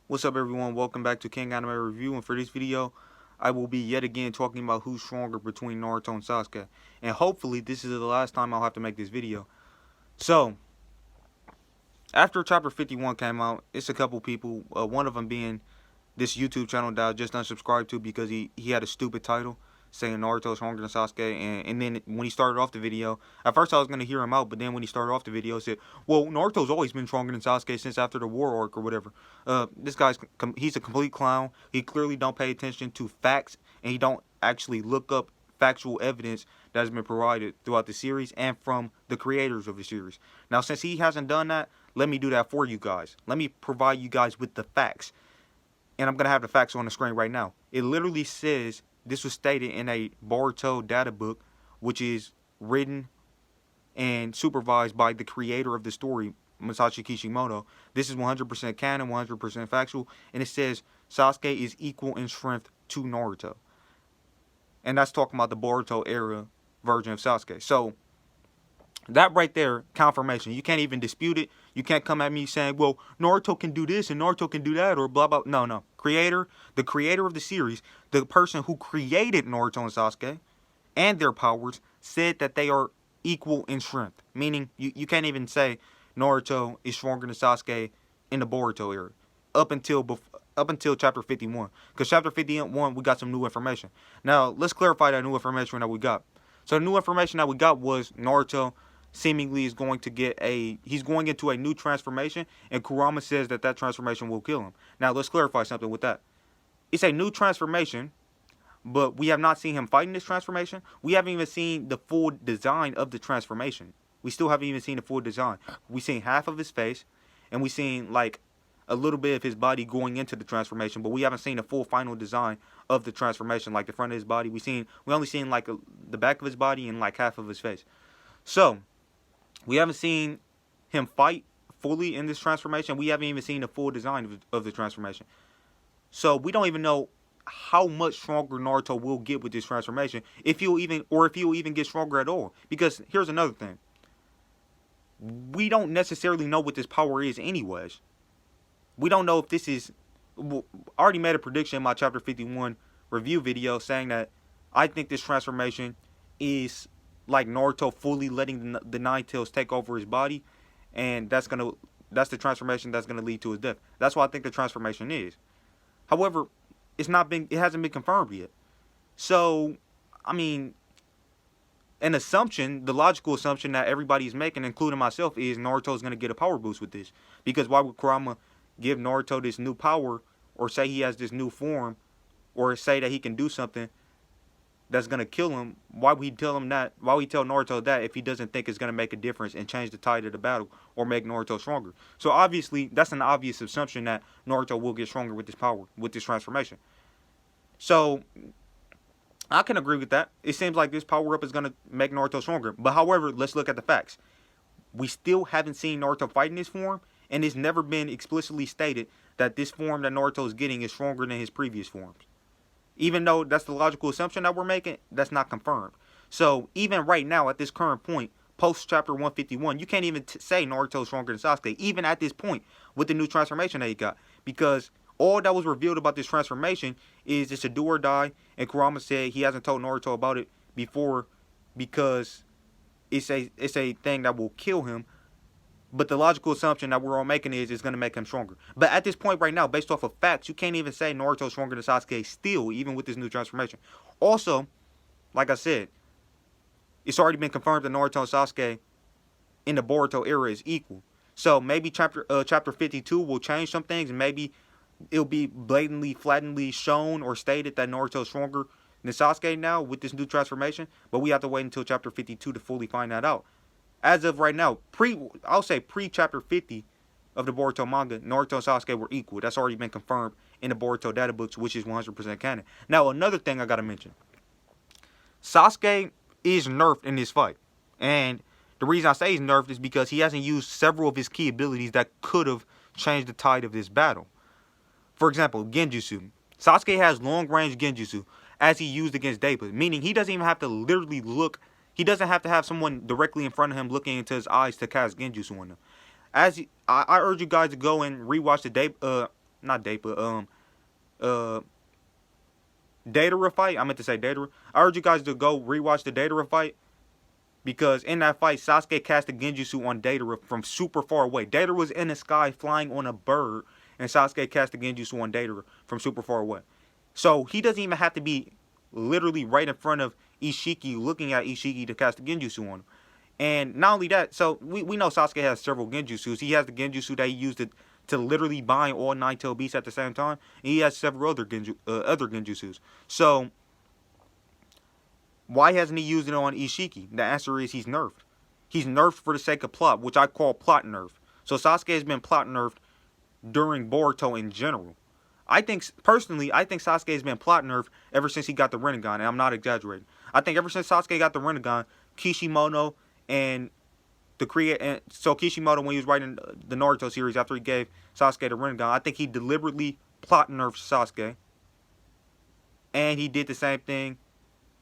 What's up, everyone? Welcome back to King Anime Review, and for this video, I will be yet again talking about who's stronger between Naruto and Sasuke. And hopefully, this is the last time I'll have to make this video. So, after Chapter 51 came out, it's a couple people, one of them being this YouTube channel that I just unsubscribed to because he had a stupid title saying Naruto's stronger than Sasuke, and then when he started off the video, at first I was going to hear him out, but then when he started off the video, he said, well, Naruto's always been stronger than Sasuke since after the war arc or whatever. This guy's, he's a complete clown. He clearly don't pay attention to facts, and he don't actually look up factual evidence that has been provided throughout the series and from the creators of the series. Now, since he hasn't done that, let me do that for you guys. Let me provide you guys with the facts. And I'm going to have the facts on the screen right now. It literally says, this was stated in a Boruto data book, which is written and supervised by the creator of the story, Masashi Kishimoto. This is 100% canon, 100% factual, and it says Sasuke is equal in strength to Naruto. And that's talking about the Boruto era version of Sasuke. So, that right there, confirmation. You can't even dispute it. You can't come at me saying, well, Naruto can do this and Naruto can do that or blah, blah. No. The creator of the series, the person who created Naruto and Sasuke and their powers said that they are equal in strength. Meaning, you can't even say Naruto is stronger than Sasuke in the Boruto era up until Chapter 51. Because Chapter 51, we got some new information. Now, let's clarify that new information that we got. So, the new information that we got was Naruto seemingly is going to get he's going into a new transformation, and Kurama says that transformation will kill him. Now, let's clarify something with that. It's a new transformation, but we have not seen him fighting this transformation. We haven't even seen the full design of the transformation. We still haven't even seen the full design. We've seen half of his face, and we've seen, like, a little bit of his body going into the transformation, but we haven't seen the full final design of the transformation, like the front of his body. We only seen, like, the back of his body and, like, half of his face. So, we haven't seen him fight fully in this transformation. We haven't even seen the full design of the transformation. So we don't even know how much stronger Naruto will get with this transformation, if he'll even get stronger at all. Because here's another thing. We don't necessarily know what this power is anyways. We don't know if this is... I already made a prediction in my Chapter 51 review video saying that I think this transformation is like Naruto fully letting the Nine Tails take over his body, and that's the transformation that's gonna lead to his death. That's what I think the transformation is. However, it hasn't been confirmed yet. So, I mean, the logical assumption that everybody's making, including myself, is Naruto's gonna get a power boost with this. Because why would Kurama give Naruto this new power, or say he has this new form, or say that he can do something that's going to kill him? Why would he tell him that? Why would he tell Naruto that if he doesn't think it's going to make a difference and change the tide of the battle or make Naruto stronger? So obviously, that's an obvious assumption that Naruto will get stronger with this power, with this transformation. So, I can agree with that. It seems like this power-up is going to make Naruto stronger. But however, let's look at the facts. We still haven't seen Naruto fight in this form, and it's never been explicitly stated that this form that Naruto is getting is stronger than his previous forms. Even though that's the logical assumption that we're making, that's not confirmed. So, even right now, at this current point, post-Chapter 151, you can't even say Naruto's stronger than Sasuke, even at this point, with the new transformation that he got. Because all that was revealed about this transformation is it's a do or die, and Kurama said he hasn't told Naruto about it before because it's a thing that will kill him. But the logical assumption that we're all making is it's going to make him stronger. But at this point right now, based off of facts, you can't even say Naruto's stronger than Sasuke still, even with this new transformation. Also, like I said, it's already been confirmed that Naruto and Sasuke in the Boruto era is equal. So maybe chapter 52 will change some things, and maybe it'll be flatly shown or stated that Naruto's stronger than Sasuke now with this new transformation. But we have to wait until Chapter 52 to fully find that out. As of right now, pre-Chapter 50 of the Boruto manga, Naruto and Sasuke were equal. That's already been confirmed in the Boruto data books, which is 100% canon. Now, another thing I gotta mention. Sasuke is nerfed in this fight. And the reason I say he's nerfed is because he hasn't used several of his key abilities that could have changed the tide of this battle. For example, Genjutsu. Sasuke has long-range Genjutsu, as he used against Dappa, meaning he doesn't even have to literally look. He doesn't have to have someone directly in front of him looking into his eyes to cast Genjutsu on him. I urge you guys to go and rewatch not Dapa, uh, Datara fight. I meant to say Datara. I urge you guys to go rewatch the Datara fight. Because in that fight, Sasuke cast a genjutsu on Datara from super far away. Datara was in the sky flying on a bird, and Sasuke cast a genjutsu on Datara from super far away. So he doesn't even have to be literally right in front of Ishiki, looking at Ishiki to cast a genjutsu on him. And not only that, so we know Sasuke has several genjutsus. He has the genjutsu that he used to literally bind all 9-tailed beasts at the same time. And he has several other genjutsus. So why hasn't he used it on Ishiki? The answer is he's nerfed. He's nerfed for the sake of plot, which I call plot nerf. So Sasuke has been plot nerfed during Boruto in general. Personally, I think Sasuke has been plot nerfed ever since he got the Rinnegan, and I'm not exaggerating. I think ever since Sasuke got the Rinnegan, Kishimoto and so Kishimoto, when he was writing the Naruto series after he gave Sasuke the Rinnegan, I think he deliberately plot nerfed Sasuke. And he did the same thing,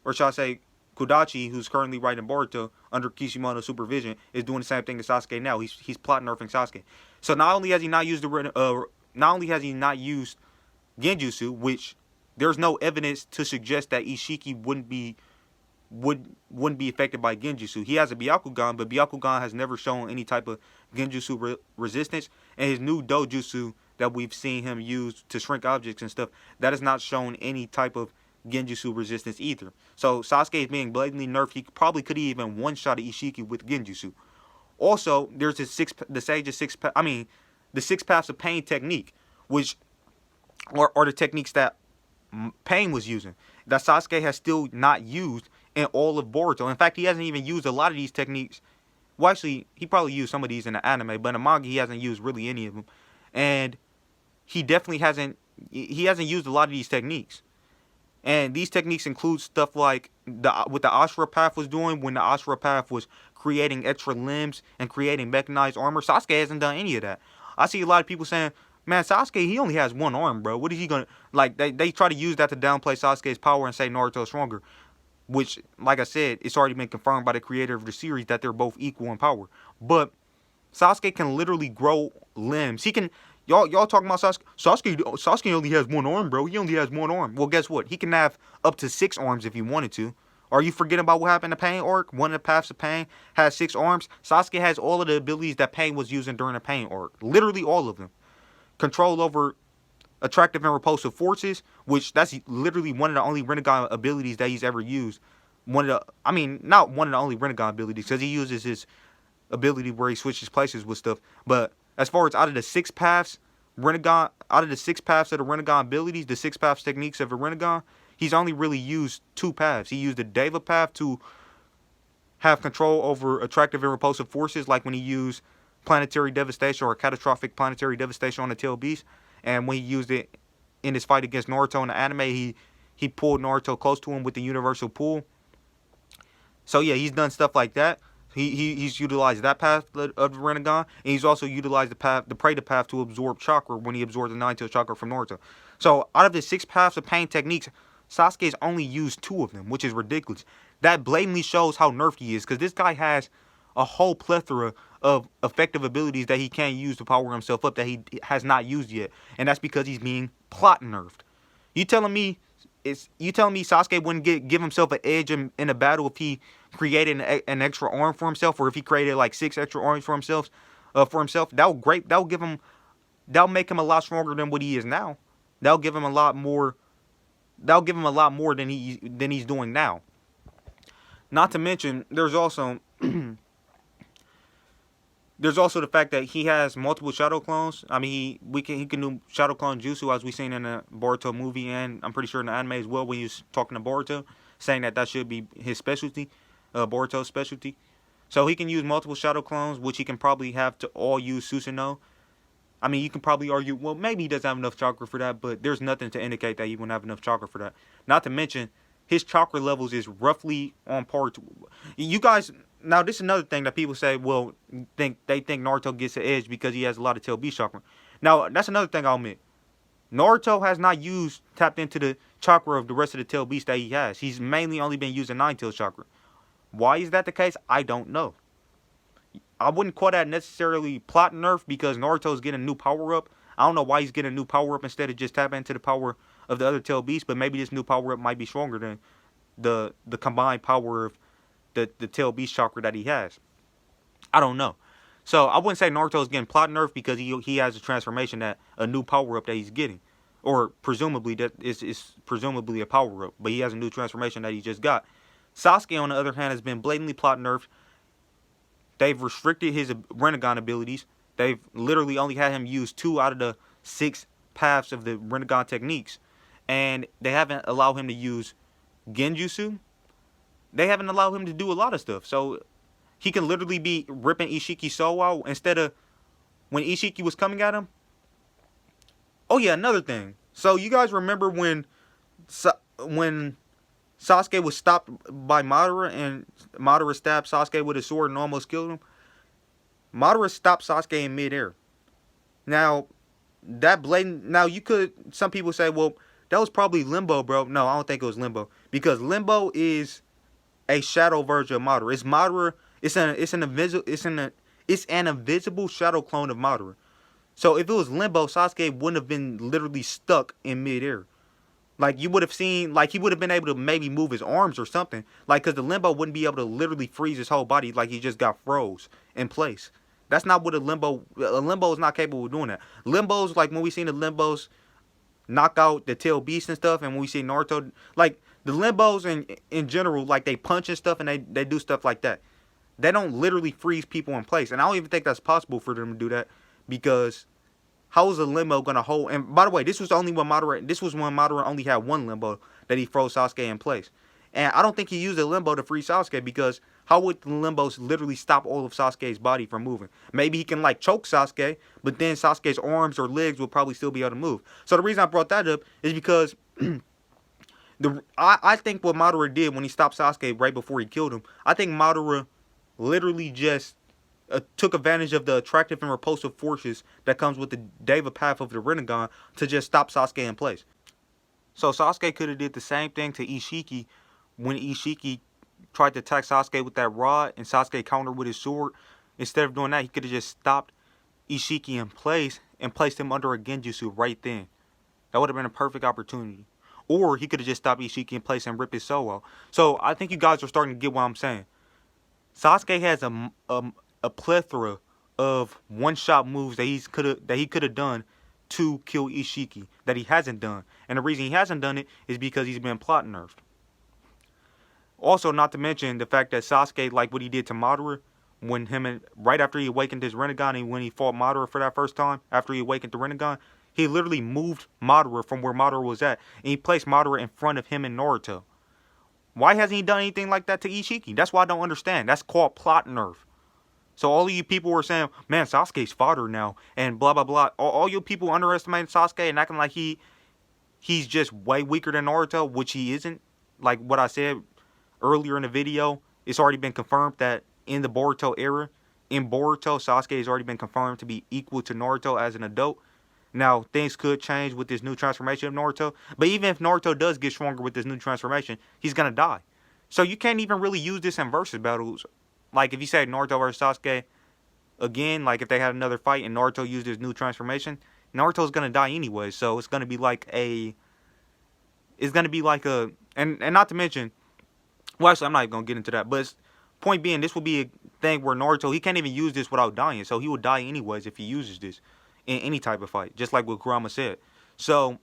or shall I say, Kodachi, who's currently writing Boruto under Kishimoto's supervision, is doing the same thing to Sasuke now. He's plot nerfing Sasuke. So not only has he not used Genjutsu, which there's no evidence to suggest that Ishiki wouldn't be affected by Genjutsu. He has a Byakugan, but Byakugan has never shown any type of Genjutsu resistance. And his new Dojutsu that we've seen him use to shrink objects and stuff, that has not shown any type of Genjutsu resistance either. So Sasuke is being blatantly nerfed. He probably could even one-shot Ishiki with Genjutsu. Also, there's the six paths of pain technique, which are the techniques that Pain was using, that Sasuke has still not used in all of Boruto. In fact, he hasn't even used a lot of these techniques. Well, actually, he probably used some of these in the anime, but in the manga, he hasn't used really any of them. And he definitely hasn't used a lot of these techniques. And these techniques include stuff like what the Ashura Path was doing when the Ashura Path was creating extra limbs and creating mechanized armor. Sasuke hasn't done any of that. I see a lot of people saying, man, Sasuke, he only has one arm, bro. What is he going to... Like, they try to use that to downplay Sasuke's power and say Naruto's stronger. Which, like I said, it's already been confirmed by the creator of the series that they're both equal in power. But Sasuke can literally grow limbs. He can... Y'all talking about Sasuke? Sasuke only has one arm, bro. He only has one arm. Well, guess what? He can have up to 6 arms if he wanted to. Are you forgetting about what happened to Pain arc? One of the paths of Pain has 6 arms. Sasuke has all of the abilities that Pain was using during the Pain arc. Literally all of them. Control over attractive and repulsive forces, which that's literally one of the only Rinnegan abilities that he's ever used. Not one of the only Rinnegan abilities, because he uses his ability where he switches places with stuff. But as far as out of the 6 paths of the Rinnegan abilities, the 6 paths techniques of a Rinnegan, he's only really used 2 paths. He used the Deva path to have control over attractive and repulsive forces, like when he used planetary devastation or catastrophic planetary devastation on the tail beast. And when he used it in his fight against Naruto in the anime, he pulled Naruto close to him with the universal pull. So yeah, he's done stuff like that. He's utilized that path of the Rinnegan, and he's also utilized the Preta path to absorb chakra when he absorbed the 9-tailed chakra from Naruto. So out of the 6 paths of pain techniques, Sasuke's only used 2 of them, which is ridiculous. That blatantly shows how nerfed he is, because this guy has a whole plethora of effective abilities that he can use to power himself up that he has not used yet, and that's because he's being plot nerfed. You telling me Sasuke wouldn't give himself an edge in a battle if he created an extra arm for himself, or if he created like 6 extra arms for himself? That'll make him a lot stronger than what he is now. That'll give him a lot more than he's doing now. Not to mention, there's also the fact that he has multiple shadow clones. I mean, he can do shadow clone jutsu, as we've seen in the Boruto movie, and I'm pretty sure in the anime as well when he was talking to Boruto, saying that should be his specialty, Boruto's specialty. So he can use multiple shadow clones, which he can probably have to all use Susanoo. I mean, you can probably argue, well, maybe he doesn't have enough chakra for that, but there's nothing to indicate that he wouldn't have enough chakra for that. Not to mention, his chakra levels is roughly on par to... You guys... Now, this is another thing that people say, well, they think Naruto gets the edge because he has a lot of tail beast chakra. Now, that's another thing I'll admit. Naruto has not tapped into the chakra of the rest of the tail beast that he has. He's mainly only been using 9-tailed chakra. Why is that the case? I don't know. I wouldn't call that necessarily plot nerf because Naruto's getting a new power up. I don't know why he's getting a new power up instead of just tapping into the power of the other tail beast. But maybe this new power up might be stronger than the combined power of the tail beast chakra that he has. I don't know. So I wouldn't say Naruto's getting plot nerfed because he has a transformation, that a new power up that he's getting, or presumably that is presumably a power up, but he has a new transformation that he just got. Sasuke, on the other hand, has been blatantly plot nerfed. They've restricted his Rinnegan abilities. They've literally only had him use 2 out of the 6 paths of the Rinnegan techniques, and they haven't allowed him to use Genjutsu. They haven't allowed him to do a lot of stuff. So he can literally be ripping Ishiki's soul out instead of when Ishiki was coming at him. Oh yeah, another thing. So you guys remember when Sasuke was stopped by Madara and Madara stabbed Sasuke with his sword and almost killed him? Madara stopped Sasuke in midair. Now, some people say, well, that was probably Limbo, bro. No, I don't think it was Limbo, because Limbo is a shadow version of Madara. It's Madara. It's an invisible shadow clone of Madara. So if it was Limbo, Sasuke wouldn't have been literally stuck in midair. Like, you would have seen, like, he would have been able to maybe move his arms or something. Like, because the Limbo wouldn't be able to literally freeze his whole body, like he just got froze in place. That's not what a Limbo is not capable of doing that. Limbo's, like, when we seen the Limbos knock out the tail beast and stuff, and when we see Naruto, like, the Limbos in general, like, they punch and stuff, and they do stuff like that. They don't literally freeze people in place. And I don't even think that's possible for them to do that, because how is a Limbo going to hold? And by the way, this was when Madara only had 1 Limbo that he froze Sasuke in place. And I don't think he used a Limbo to free Sasuke, because how would the Limbos literally stop all of Sasuke's body from moving? Maybe he can, like, choke Sasuke, but then Sasuke's arms or legs will probably still be able to move. So the reason I brought that up is because I think what Madara did when he stopped Sasuke right before he killed him, I think Madara literally just took advantage of the attractive and repulsive forces that comes with the Deva path of the Rinnegan to just stop Sasuke in place. So Sasuke could have did the same thing to Ishiki when Ishiki tried to attack Sasuke with that rod and Sasuke countered with his sword. Instead of doing that, he could have just stopped Ishiki in place and placed him under a Genjutsu right then. That would have been a perfect opportunity. Or he could have just stopped Ishiki in place and ripped his soul out. So I think you guys are starting to get what I'm saying. Sasuke has a plethora of one-shot moves that he could have done to kill Ishiki that he hasn't done. And the reason he hasn't done it is because he's been plot nerfed. Also, not to mention the fact that Sasuke, like what he did to Madara, right after he awakened his Rinnegan, and when he fought Madara for that first time, after he awakened the Rinnegan, he literally moved Madara from where Madara was at, and he placed Madara in front of him and Naruto. Why hasn't he done anything like that to Ishiki? That's what I don't understand. That's called plot nerf. So all of you people were saying, man, Sasuke's fodder now, and blah, blah, blah. All you people underestimating Sasuke and acting like he's just way weaker than Naruto, which he isn't. Like what I said earlier in the video, it's already been confirmed that in the Boruto era, Sasuke has already been confirmed to be equal to Naruto as an adult. Now, things could change with this new transformation of Naruto, but even if Naruto does get stronger with this new transformation, he's going to die. So you can't even really use this in versus battles. Like, if you say Naruto versus Sasuke, again, like if they had another fight and Naruto used his new transformation, Naruto's going to die anyway. So it's going to be like and not to mention, well, actually, I'm not even going to get into that. But point being, this will be a thing where Naruto, he can't even use this without dying. So he would die anyways if he uses this in any type of fight. Just like what Kurama said. So,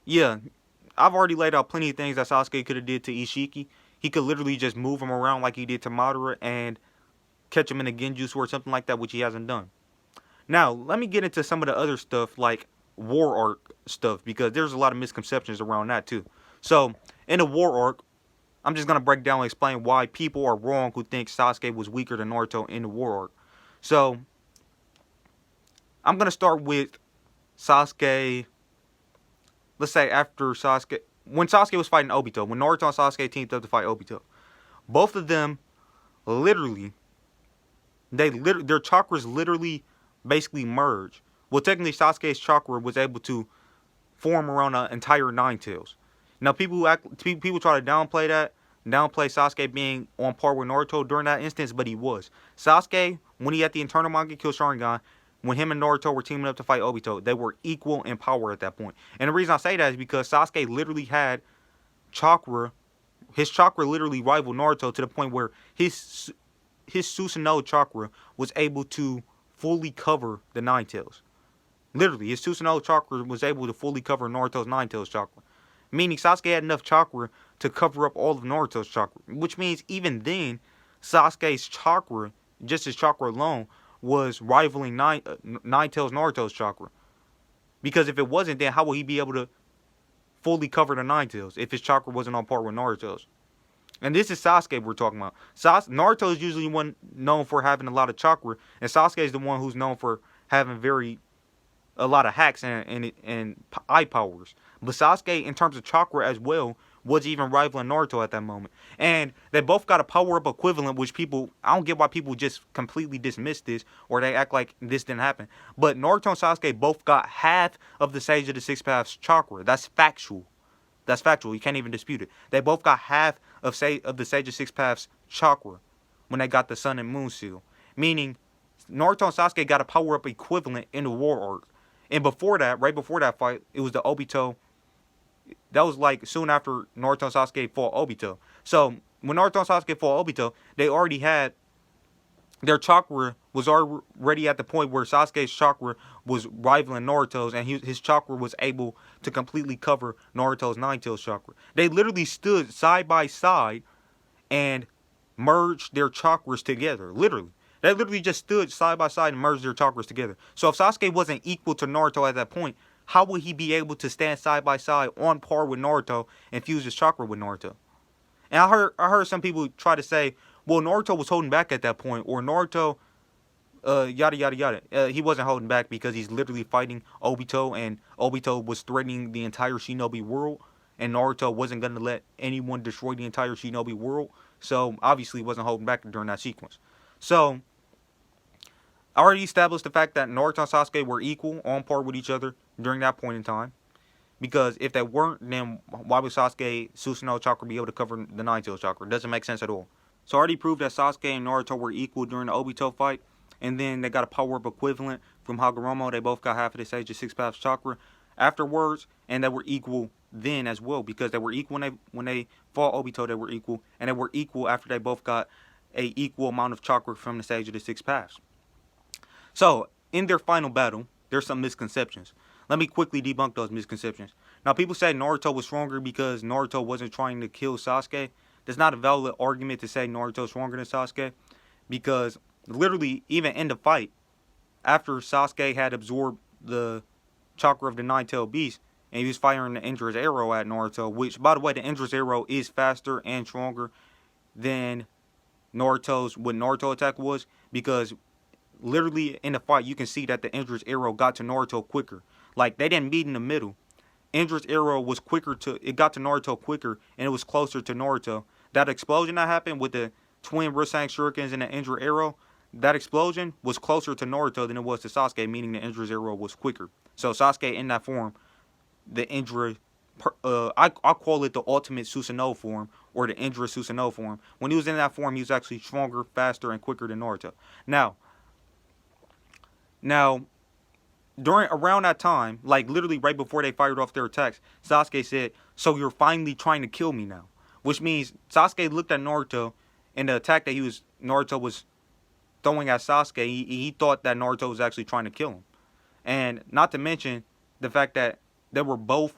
yeah. I've already laid out plenty of things that Sasuke could have did to Ishiki. He could literally just move him around like he did to Madara and catch him in a Genjutsu or something like that, which he hasn't done. Now, let me get into some of the other stuff, like War Arc stuff, because there's a lot of misconceptions around that too. So, in the War Arc, I'm just going to break down and explain why people are wrong who think Sasuke was weaker than Naruto in the War Arc. So, I'm going to start with Sasuke, let's say after Sasuke, when Sasuke was fighting Obito, when Naruto and Sasuke teamed up to fight Obito, both of them literally, their chakras literally basically merge. Well, technically Sasuke's chakra was able to form around an entire Nine Tails. Now people try to downplay Sasuke being on par with Naruto during that instance, but he was. Sasuke, when he had the internal Mangekyou Sharingan, when him and Naruto were teaming up to fight Obito, they were equal in power at that point. And the reason I say that is because Sasuke literally had chakra. His chakra literally rivaled Naruto to the point where his Susanoo chakra was able to fully cover the Nine Tails. Literally, his Susanoo chakra was able to fully cover Naruto's Nine Tails chakra. Meaning Sasuke had enough chakra to cover up all of Naruto's chakra. Which means even then, Sasuke's chakra, just his chakra alone, was rivaling Nine Tails Naruto's chakra. Because if it wasn't, then how would he be able to fully cover the Nine Tails if his chakra wasn't on par with Naruto's? And this is Sasuke we're talking about. Naruto is usually one known for having a lot of chakra, and Sasuke is the one who's known for having a lot of hacks and eye powers. But Sasuke, in terms of chakra as well, was even rivaling Naruto at that moment. And they both got a power-up equivalent, which I don't get why people just completely dismiss this, or they act like this didn't happen. But Naruto and Sasuke both got half of the Sage of the Six Paths chakra. That's factual. That's factual. You can't even dispute it. They both got half of the Sage of Six Paths chakra when they got the Sun and Moon seal. Meaning, Naruto and Sasuke got a power-up equivalent in the war arc. And before that, right before that fight, it was the Obito. That was like soon after Naruto and Sasuke fought Obito. So, when Naruto and Sasuke fought Obito, they already had their chakra was already at the point where Sasuke's chakra was rivaling Naruto's, and his chakra was able to completely cover Naruto's Nine Tails chakra. They literally stood side by side and merged their chakras together. Literally. They literally just stood side by side and merged their chakras together. So if Sasuke wasn't equal to Naruto at that point, how would he be able to stand side by side on par with Naruto and fuse his chakra with Naruto? And I heard some people try to say, well, Naruto was holding back at that point, or Naruto, yada, yada, yada. He wasn't holding back because he's literally fighting Obito, and Obito was threatening the entire Shinobi world, and Naruto wasn't going to let anyone destroy the entire Shinobi world, so obviously he wasn't holding back during that sequence. So, I already established the fact that Naruto and Sasuke were equal, on par with each other during that point in time. Because if they weren't, then why would Sasuke Susanoo chakra be able to cover the Nine Tails chakra? It doesn't make sense at all. So I already proved that Sasuke and Naruto were equal during the Obito fight. And then they got a power-up equivalent from Hagoromo. They both got half of the Sage of Six Paths chakra afterwards. And they were equal then as well. Because they were equal when they fought Obito, they were equal. And they were equal after they both got an equal amount of chakra from the Sage of the Six Paths. So, in their final battle, there's some misconceptions. Let me quickly debunk those misconceptions. Now, people say Naruto was stronger because Naruto wasn't trying to kill Sasuke. That's not a valid argument to say Naruto's stronger than Sasuke. Because, literally, even in the fight, after Sasuke had absorbed the chakra of the Nine-Tailed Beast, and he was firing the Indra's arrow at Naruto, which, by the way, the Indra's arrow is faster and stronger than what Naruto attack was, because literally in the fight, you can see that the Indra's arrow got to Naruto quicker. Like, they didn't meet in the middle. Indra's arrow was it got to Naruto quicker, and it was closer to Naruto. That explosion that happened with the twin Rasengan Shurikens and the Indra arrow, that explosion was closer to Naruto than it was to Sasuke, meaning the Indra's arrow was quicker. So Sasuke in that form, the Indra, I call it the ultimate Susanoo form, or the Indra Susanoo form. When he was in that form, he was actually stronger, faster, and quicker than Naruto. Now, around that time, like literally right before they fired off their attacks, Sasuke said, "So you're finally trying to kill me now," which means Sasuke looked at Naruto, and the attack that Naruto was throwing at Sasuke, he thought that Naruto was actually trying to kill him, and not to mention the fact that they were both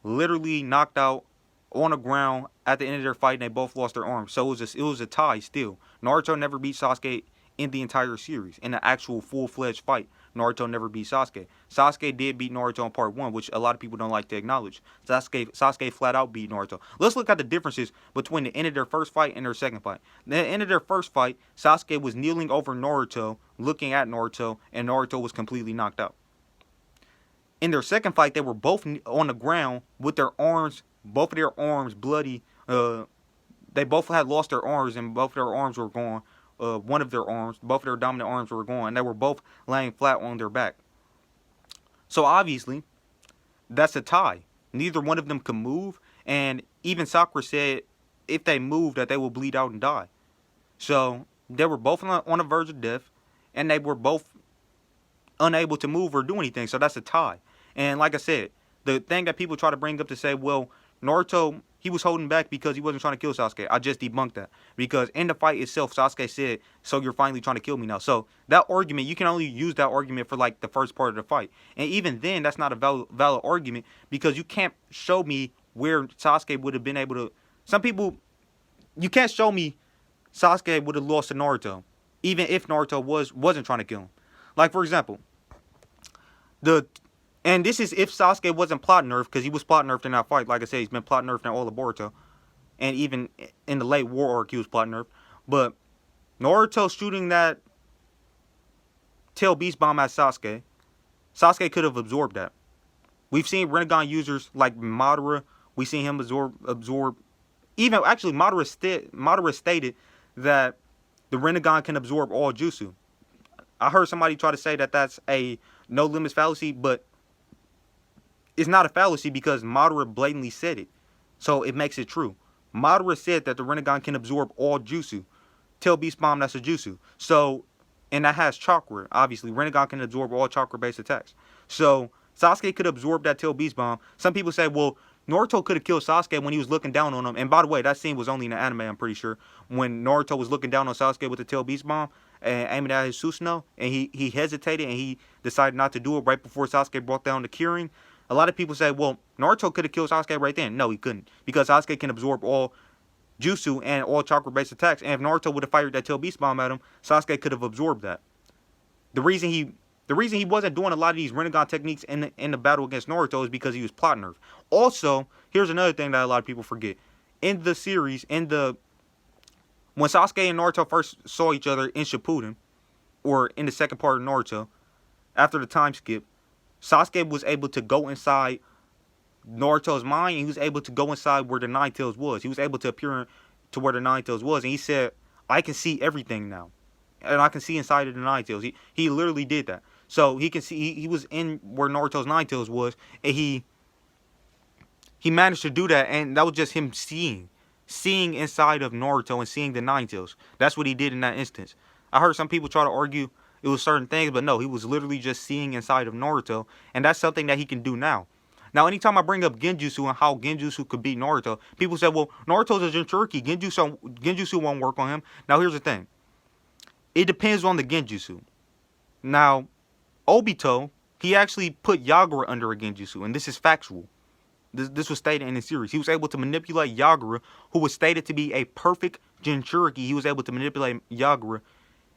literally knocked out on the ground at the end of their fight, and they both lost their arms. So it was a tie still. Naruto never beat Sasuke in the entire series. In the actual full-fledged fight, Naruto never beat Sasuke. Sasuke did beat Naruto in part 1, which a lot of people don't like to acknowledge. Sasuke flat out beat Naruto. Let's look at the differences between the end of their first fight and their second fight. The end of their first fight, Sasuke was kneeling over Naruto, looking at Naruto, and Naruto was completely knocked out. In their second fight, they were both on the ground with their arms, both of their arms bloody. They both had lost their arms, and both of their arms were gone. One of their arms, both of their dominant arms were gone, and they were both laying flat on their back. So obviously, that's a tie. Neither one of them can move, and even Sakura said if they move that they will bleed out and die. So they were both on the verge of death, and they were both unable to move or do anything. So that's a tie. And like I said, the thing that people try to bring up to say, well, Naruto, he was holding back because he wasn't trying to kill Sasuke. I just debunked that. Because in the fight itself, Sasuke said, so you're finally trying to kill me now. So that argument, you can only use that argument for like the first part of the fight. And even then, that's not a valid argument because you can't show me where Sasuke would have been able to. Some people, you can't show me Sasuke would have lost to Naruto, even if Naruto wasn't trying to kill him. Like, for example, and this is if Sasuke wasn't plot nerfed, because he was plot nerfed in that fight. Like I said, he's been plot nerfed in all of Boruto. And even in the late war arc, he was plot nerfed. But Naruto shooting that tail beast bomb at Sasuke, Sasuke could have absorbed that. We've seen Rinnegan users like Madara. We've seen him absorb. Even, actually, Madara stated that the Rinnegan can absorb all jutsu. I heard somebody try to say that that's a no limits fallacy, but it's not a fallacy because Madara blatantly said it. So it makes it true. Madara said that the Rinnegan can absorb all jutsu. Tail beast bomb, that's a jutsu. So, and that has chakra. Obviously, Rinnegan can absorb all chakra-based attacks. So, Sasuke could absorb that tail beast bomb. Some people say, well, Naruto could have killed Sasuke when he was looking down on him. And by the way, that scene was only in the anime, I'm pretty sure. When Naruto was looking down on Sasuke with the tail beast bomb and aiming at his Susanoo, and he hesitated and he decided not to do it right before Sasuke brought down the Kirin. A lot of people say, well, Naruto could have killed Sasuke right then. No, he couldn't. Because Sasuke can absorb all jutsu and all chakra-based attacks. And if Naruto would have fired that tail beast bomb at him, Sasuke could have absorbed that. The reason he wasn't doing a lot of these Rinnegan techniques in the battle against Naruto is because he was plot nerfed. Also, here's another thing that a lot of people forget. In the series, when Sasuke and Naruto first saw each other in Shippuden, or in the second part of Naruto, after the time skip, Sasuke was able to go inside Naruto's mind, and he was able to go inside where the Nine Tails was. He was able to appear to where the Nine Tails was, and he said, I can see everything now. And I can see inside of the Nine Tails. He literally did that. So he can see, he was in where Naruto's Nine Tails was, and he managed to do that, and that was just him seeing inside of Naruto and seeing the Nine Tails. That's what he did in that instance. I heard some people try to argue it was certain things, but no, he was literally just seeing inside of Naruto, and that's something that he can do now. Now, anytime I bring up Genjutsu and how Genjutsu could beat Naruto, people say, well, Naruto's a Jinchuriki. Genjutsu won't work on him. Now, here's the thing. It depends on the Genjutsu. Now, Obito, he actually put Yagura under a Genjutsu, and this is factual. This was stated in the series. He was able to manipulate Yagura, who was stated to be a perfect Jinchuriki. He was able to manipulate Yagura,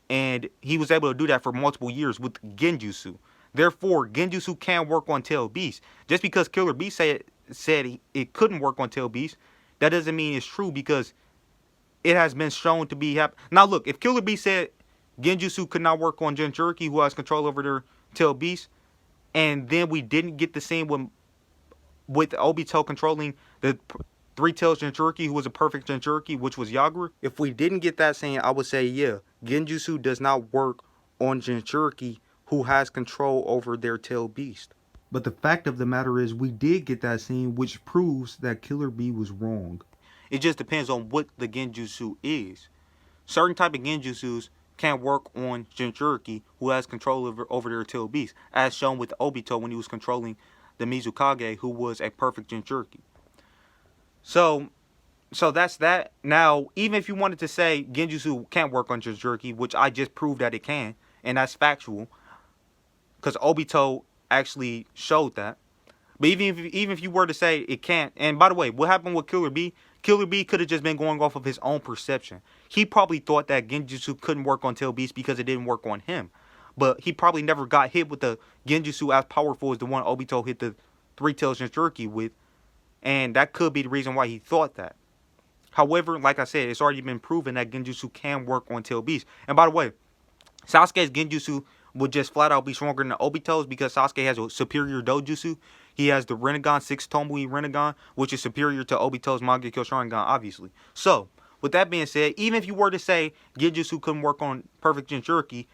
and he was able to do that for multiple years with Genjutsu. Therefore, Genjutsu can work on Tail Beast. Just because Killer Beast said it couldn't work on Tail Beast, that doesn't mean it's true because it has been shown to be happening. Now, look, if Killer Beast said Genjutsu could not work on Jinchuriki, who has control over their Tail Beast, and then we didn't get the scene with Obito controlling the Three Tails Jinchuriki, who was a perfect Jinchuriki, which was Yagura. If we didn't get that scene, I would say, yeah, Genjutsu does not work on Jinchuriki, who has control over their Tail Beast. But the fact of the matter is, we did get that scene, which proves that Killer B was wrong. It just depends on what the Genjutsu is. Certain type of Genjutsus can work on Jinchuriki, who has control over their Tail Beast, as shown with Obito when he was controlling the Mizukage, who was a perfect Jinchuriki. So that's that. Now, even if you wanted to say Genjutsu can't work on Jinchuriki, which I just proved that it can, and that's factual, because Obito actually showed that. But even if you were to say it can't, and by the way, what happened with Killer B? Killer B could have just been going off of his own perception. He probably thought that Genjutsu couldn't work on Tail Beast because it didn't work on him. But he probably never got hit with the Genjutsu as powerful as the one Obito hit the Three Tails Jinchuriki with. And that could be the reason why he thought that. However, like I said, it's already been proven that Genjutsu can work on Tail Beast. And by the way, Sasuke's Genjutsu would just flat out be stronger than Obito's because Sasuke has a superior dojutsu. He has the Rinnegan, 6 Tomoe Rinnegan, which is superior to Obito's Mangekyo Sharingan, obviously. So, with that being said, even if you were to say Genjutsu couldn't work on perfect Jinchuriki,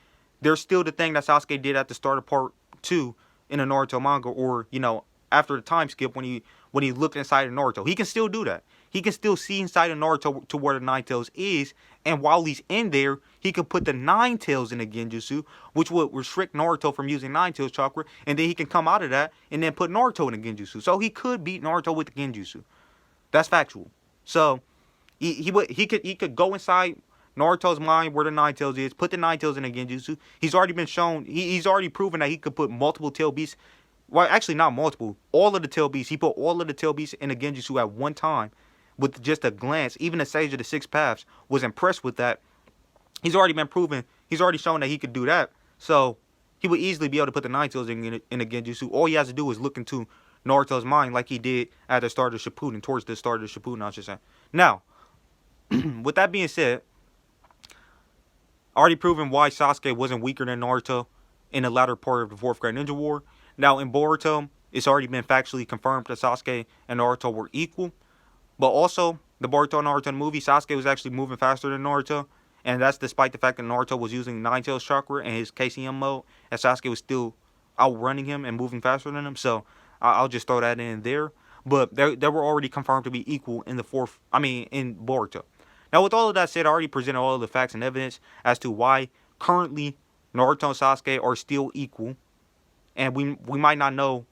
there's still the thing that Sasuke did at the start of part 2 in a Naruto manga, or, you know, after the time skip when he looked inside of Naruto. He can still do that. he can still see inside of Naruto to where the Nine Tails is. And while he's in there, he could put the Nine Tails in a Genjutsu, which would restrict Naruto from using Nine Tails chakra. And then he can come out of that and then put Naruto in a Genjutsu. So he could beat Naruto with the Genjutsu. That's factual. So he could go inside Naruto's mind where the Nine Tails is, put the Nine Tails in a Genjutsu. He's already been shown, he's already proven that he could put multiple tail beasts. Well, actually not multiple. All of the tail beasts. He put all of the tail beasts in a Genjutsu at one time with just a glance. Even the Sage of the Six Paths was impressed with that. He's already been proven. He's already shown that he could do that. So he would easily be able to put the Nine Tails in a Genjutsu. All he has to do is look into Naruto's mind like he did at the start of Shippuden, towards the start of Shippuden, I should say. Now, with that being said, already proven why Sasuke wasn't weaker than Naruto in the latter part of the 4th Great Ninja War. Now, in Boruto, it's already been factually confirmed that Sasuke and Naruto were equal. But also, the Boruto and Naruto movie, Sasuke was actually moving faster than Naruto. And that's despite the fact that Naruto was using Nine Tails chakra and his KCM mode. And Sasuke was still outrunning him and moving faster than him. So, I'll just throw that in there. But they were already confirmed to be equal in in Boruto. Now, with all of that said, I already presented all of the facts and evidence as to why currently Naruto and Sasuke are still equal. And we might not know,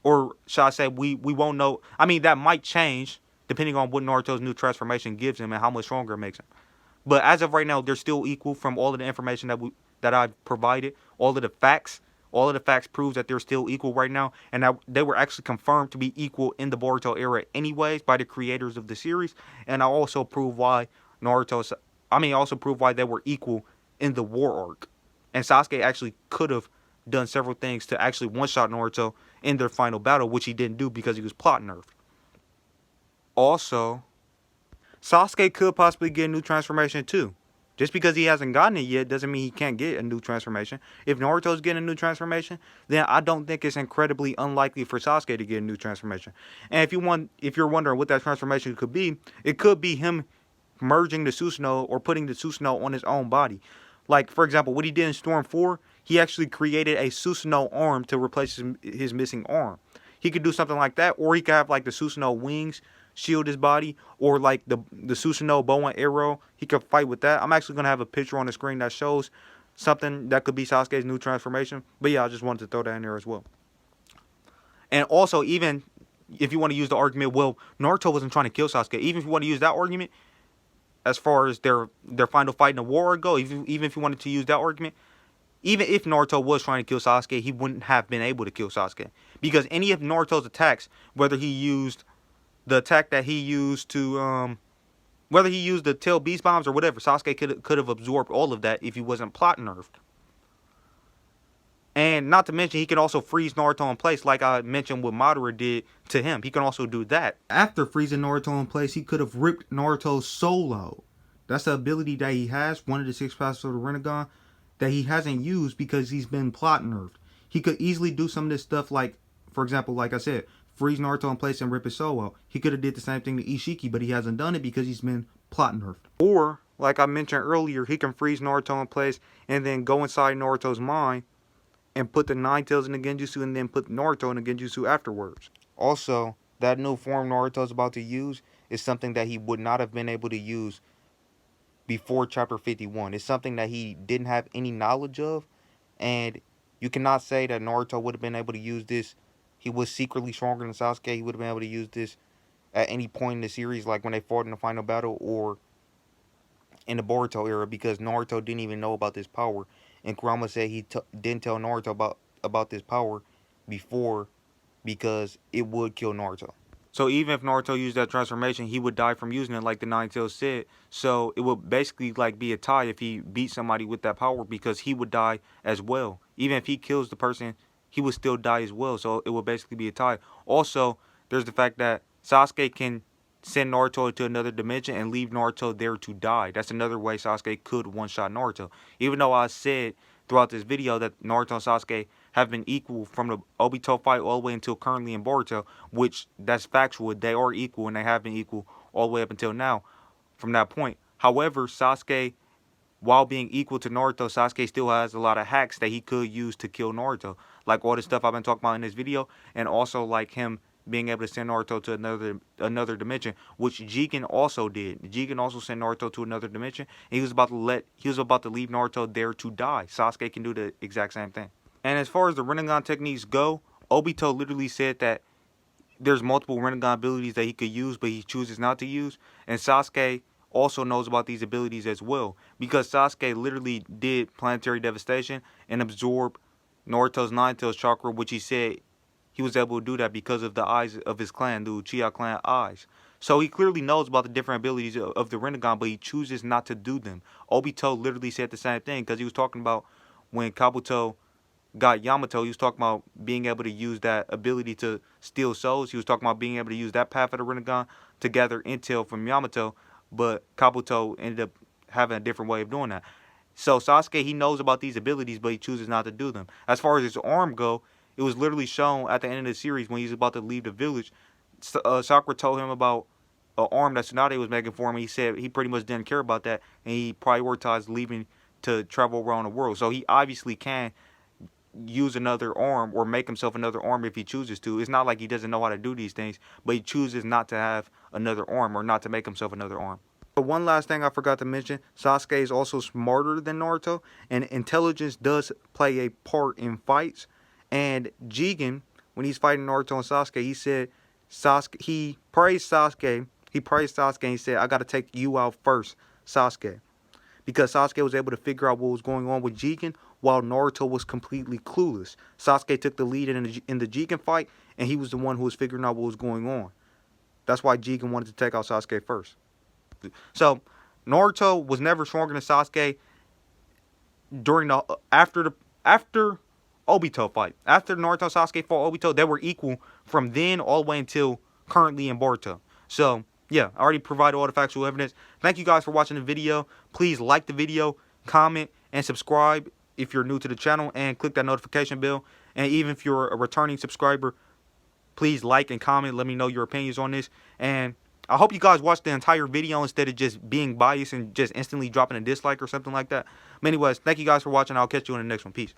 or shall I say, we won't know. I mean, that might change depending on what Naruto's new transformation gives him and how much stronger it makes him. But as of right now, they're still equal from all of the information that I've provided. All of the facts proves that they're still equal right now, and that they were actually confirmed to be equal in the Boruto era anyways by the creators of the series. And I also prove why why they were equal in the war arc. And Sasuke actually could have done several things to actually one-shot Naruto in their final battle, which he didn't do because he was plot nerfed. Also, Sasuke could possibly get a new transformation too. Just because he hasn't gotten it yet doesn't mean he can't get a new transformation. If Naruto's getting a new transformation, then I don't think it's incredibly unlikely for Sasuke to get a new transformation. And if you're wondering what that transformation could be, it could be him merging the Susanoo or putting the Susanoo on his own body. Like, for example, what he did in Storm 4, he actually created a Susanoo arm to replace his missing arm. He could do something like that, or he could have like the Susanoo wings shield his body, or like the Susanoo bow and arrow. He could fight with that. I'm actually going to have a picture on the screen that shows something that could be Sasuke's new transformation. But yeah, I just wanted to throw that in there as well. And also, even if you want to use the argument, well, Naruto wasn't trying to kill Sasuke. Even if you want to use that argument, as far as their final fight in the war go, even if you wanted to use that argument, even if Naruto was trying to kill Sasuke, he wouldn't have been able to kill Sasuke. Because any of Naruto's attacks, whether he used the attack that he used to, whether he used the tail beast bombs or whatever, Sasuke could have absorbed all of that if he wasn't plot nerfed. And not to mention, he can also freeze Naruto in place like I mentioned what Madara did to him. He can also do that. After freezing Naruto in place, he could have ripped Naruto's soul out. That's the ability that he has, one of the 6 paths of the Rinnegan, that he hasn't used because he's been plot nerfed. He could easily do some of this stuff like, for example, like I said, freeze Naruto in place and rip his soul out. He could have did the same thing to Ishiki, but he hasn't done it because he's been plot nerfed. Or, like I mentioned earlier, he can freeze Naruto in place and then go inside Naruto's mind and put the Nine Tails in the Genjutsu and then put Naruto in the Genjutsu afterwards. Also, that new form Naruto's about to use is something that he would not have been able to use before Chapter 51. It's something that he didn't have any knowledge of, and you cannot say that Naruto would have been able to use this. He was secretly stronger than Sasuke. He would have been able to use this at any point in the series, like when they fought in the final battle or in the Boruto era, because Naruto didn't even know about this power. And Kurama said he didn't tell Naruto about this power before because it would kill Naruto. So even if Naruto used that transformation, he would die from using it like the Nine Tails said. So it would basically like be a tie if he beat somebody with that power, because he would die as well. Even if he kills the person, he would still die as well. So it would basically be a tie. Also, there's the fact that Sasuke can send Naruto into another dimension and leave Naruto there to die. That's another way Sasuke could one-shot Naruto. Even though I said throughout this video that Naruto and Sasuke have been equal from the Obito fight all the way until currently in Boruto, which that's factual. They are equal and they have been equal all the way up until now from that point. However, Sasuke, while being equal to Naruto, Sasuke still has a lot of hacks that he could use to kill Naruto. Like all the stuff I've been talking about in this video, and also like him being able to send Naruto to another dimension, which Jigen also did. Jigen also sent Naruto to another dimension. And he was about to leave Naruto there to die. Sasuke can do the exact same thing. And as far as the Rinnegan techniques go, Obito literally said that there's multiple Rinnegan abilities that he could use, but he chooses not to use. And Sasuke also knows about these abilities as well, because Sasuke literally did planetary devastation and absorb Naruto's Nine Tails chakra, which he said he was able to do that because of the eyes of his clan, the Uchiha clan eyes. So he clearly knows about the different abilities of the Rinnegan, but he chooses not to do them. Obito literally said the same thing, because he was talking about when Kabuto got Yamato, he was talking about being able to use that ability to steal souls. He was talking about being able to use that path of the Rinnegan to gather intel from Yamato, but Kabuto ended up having a different way of doing that. So Sasuke, he knows about these abilities, but he chooses not to do them. As far as his arm go, it was literally shown at the end of the series when he was about to leave the village. Sakura told him about an arm that Tsunade was making for him. He said he pretty much didn't care about that, and he prioritized leaving to travel around the world. So he obviously can use another arm or make himself another arm if he chooses to. It's not like he doesn't know how to do these things, but he chooses not to have another arm or not to make himself another arm. But one last thing I forgot to mention, Sasuke is also smarter than Naruto, and intelligence does play a part in fights. And Jigen, when he's fighting Naruto and Sasuke, he said he praised Sasuke and he said, I gotta take you out first, Sasuke. Because Sasuke was able to figure out what was going on with Jigen while Naruto was completely clueless. Sasuke took the lead in the Jigen fight, and he was the one who was figuring out what was going on. That's why Jigen wanted to take out Sasuke first. So Naruto was never stronger than Sasuke during after Obito fight. After Naruto and Sasuke fought Obito, they were equal from then all the way until currently in Boruto. So yeah, I already provided all the factual evidence. Thank you guys for watching the video. Please like the video, comment, and subscribe if you're new to the channel, and click that notification bell. And even if you're a returning subscriber, please like and comment. Let me know your opinions on this. And I hope you guys watch the entire video instead of just being biased and just instantly dropping a dislike or something like that. But anyways, thank you guys for watching. I'll catch you in the next one. Peace.